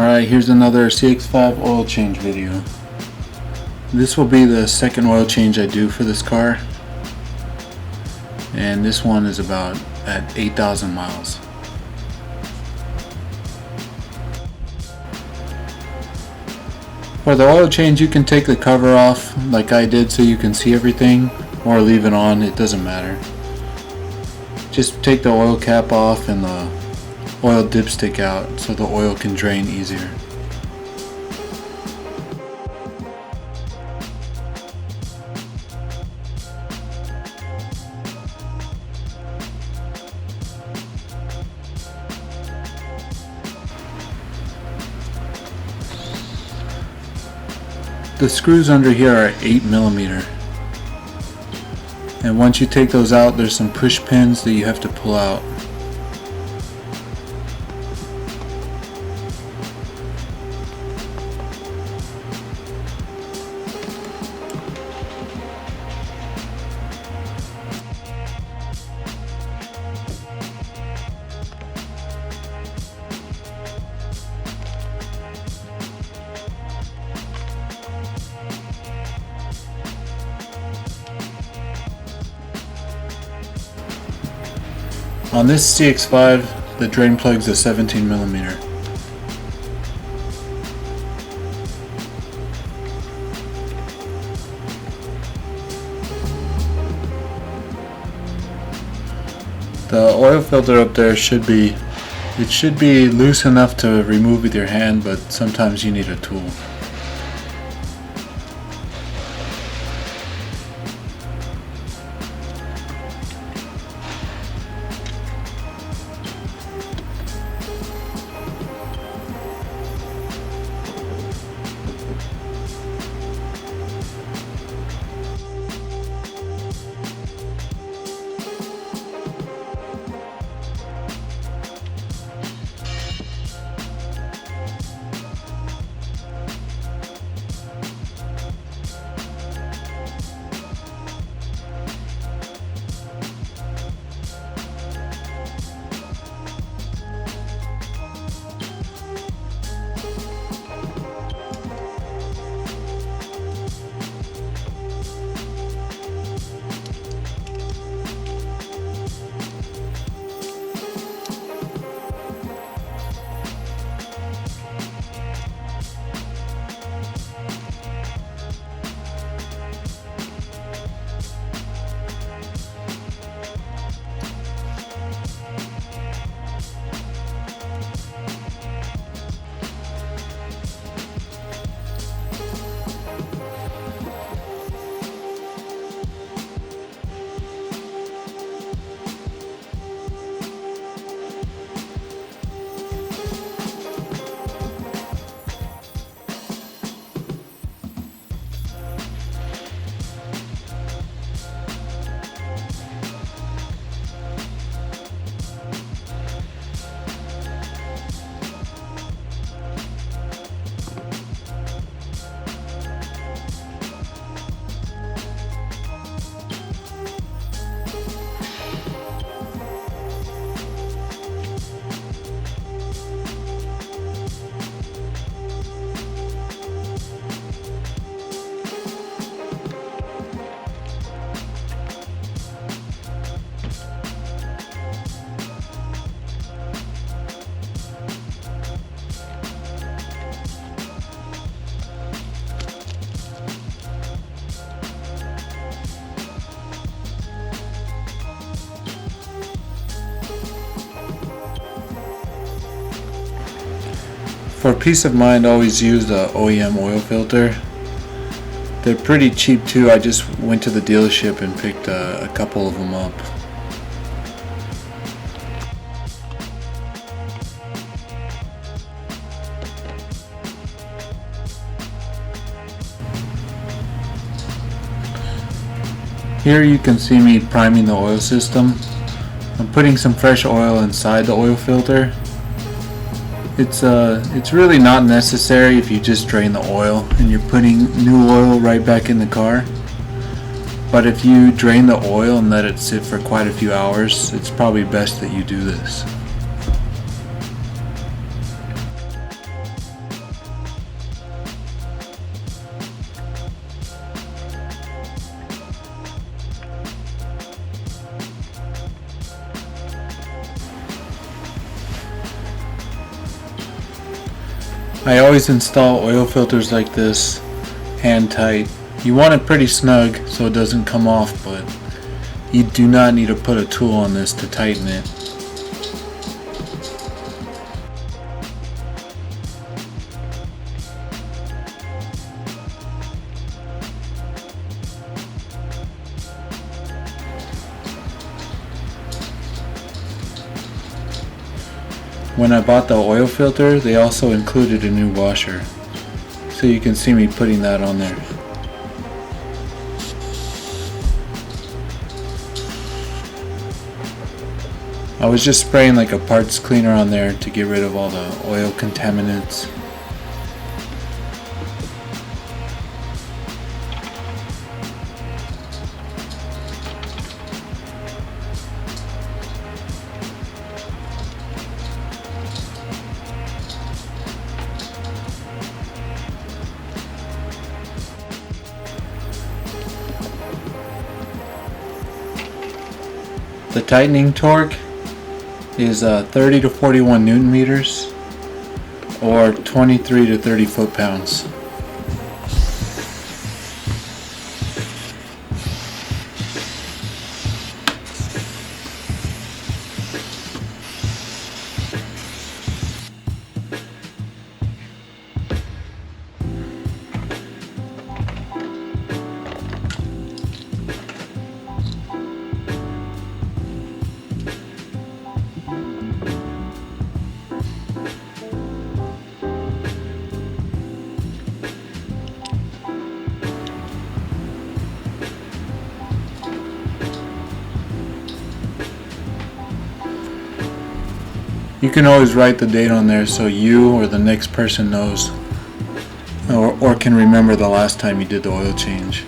Alright, here's another CX5 oil change video. This will be the second oil change I do for this car, and this one is about at 8,000 miles. For the oil change, you can take the cover off like I did so you can see everything, or leave it on, it doesn't matter. Just take the oil cap off and the oil dipstick out so the oil can drain easier. The screws under here are 8mm, and once you take those out, there's some push pins that you have to pull out. On this CX5, the drain plug's a 17mm. The oil filter up there should be loose enough to remove with your hand, but sometimes you need a tool. For peace of mind, always use the OEM oil filter. They're pretty cheap too. I just went to the dealership and picked a couple of them up. Here you can see me priming the oil system. I'm putting some fresh oil inside the oil filter. It's really not necessary if you just drain the oil and you're putting new oil right back in the car. But if you drain the oil and let it sit for quite a few hours, it's probably best that you do this. I always install oil filters like this, hand tight. You want it pretty snug so it doesn't come off, but you do not need to put a tool on this to tighten it. When I bought the oil filter, they also included a new washer. So you can see me putting that on there. I was just spraying like a parts cleaner on there to get rid of all the oil contaminants. The tightening torque is 30 to 41 Newton meters or 23 to 30 foot-pounds. You can always write the date on there so you or the next person knows or can remember the last time you did the oil change.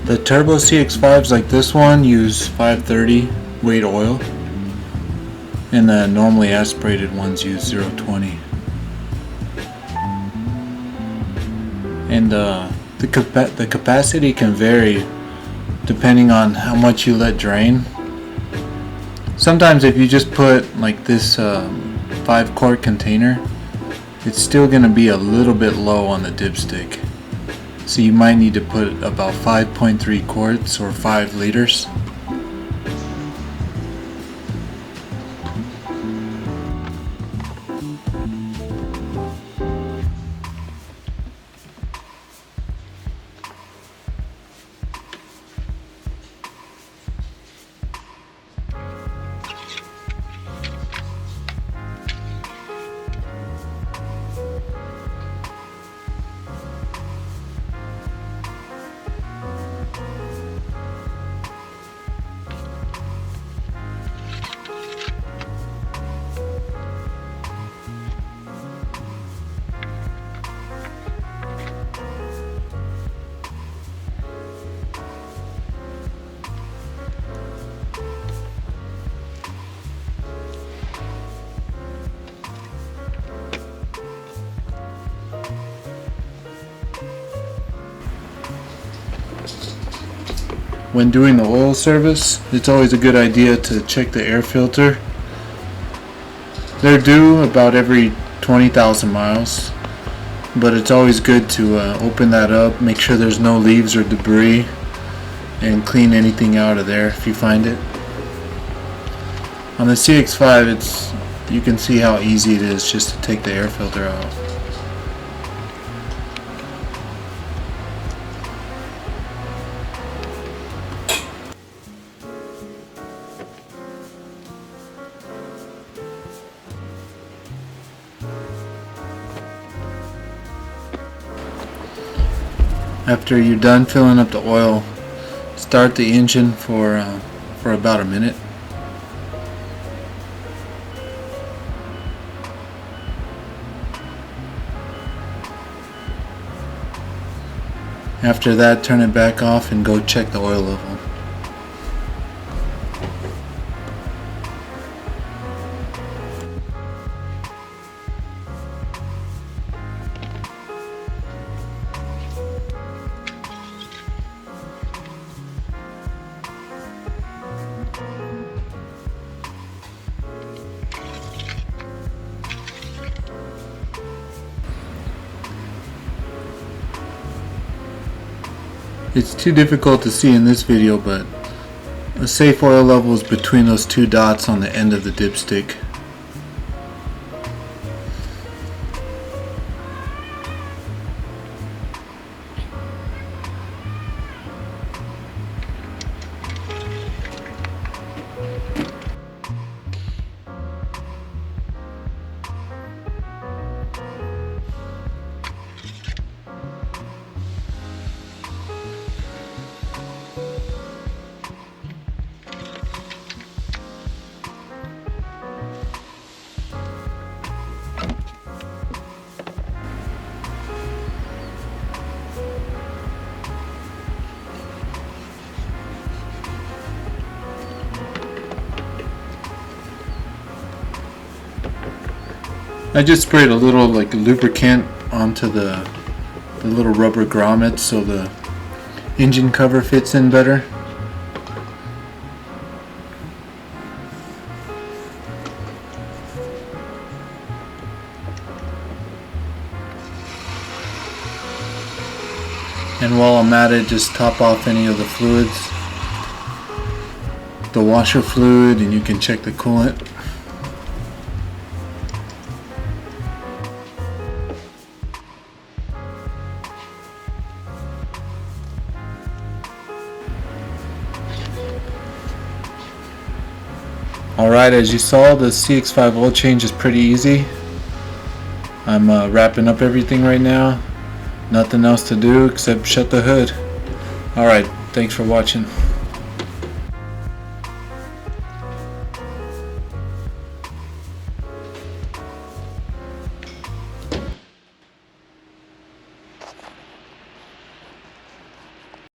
The turbo CX5s like this one use 530 weight oil, and the normally aspirated ones use 020. And the capacity can vary depending on how much you let drain. Sometimes if you just put like this 5-quart container, it's still going to be a little bit low on the dipstick. So you might need to put about 5.3 quarts or 5 liters. when doing the oil service, it's always a good idea to check the air filter. They're due about every 20,000 miles, but it's always good to open that up, make sure there's no leaves or debris, and clean anything out of there if you find it. On the CX5, you can see how easy it is just to take the air filter out. After you're done filling up the oil, start the engine for about a minute. After that, turn it back off and go check the oil level. It's too difficult to see in this video, but a safe oil level is between those two dots on the end of the dipstick. I just sprayed a little lubricant onto the little rubber grommets so the engine cover fits in better. And while I'm at it, just top off any of the fluids, the washer fluid, and you can check the coolant. Alright, as you saw, the CX5 oil change is pretty easy. I'm wrapping up everything right now. Nothing else to do except shut the hood. Alright, thanks for watching.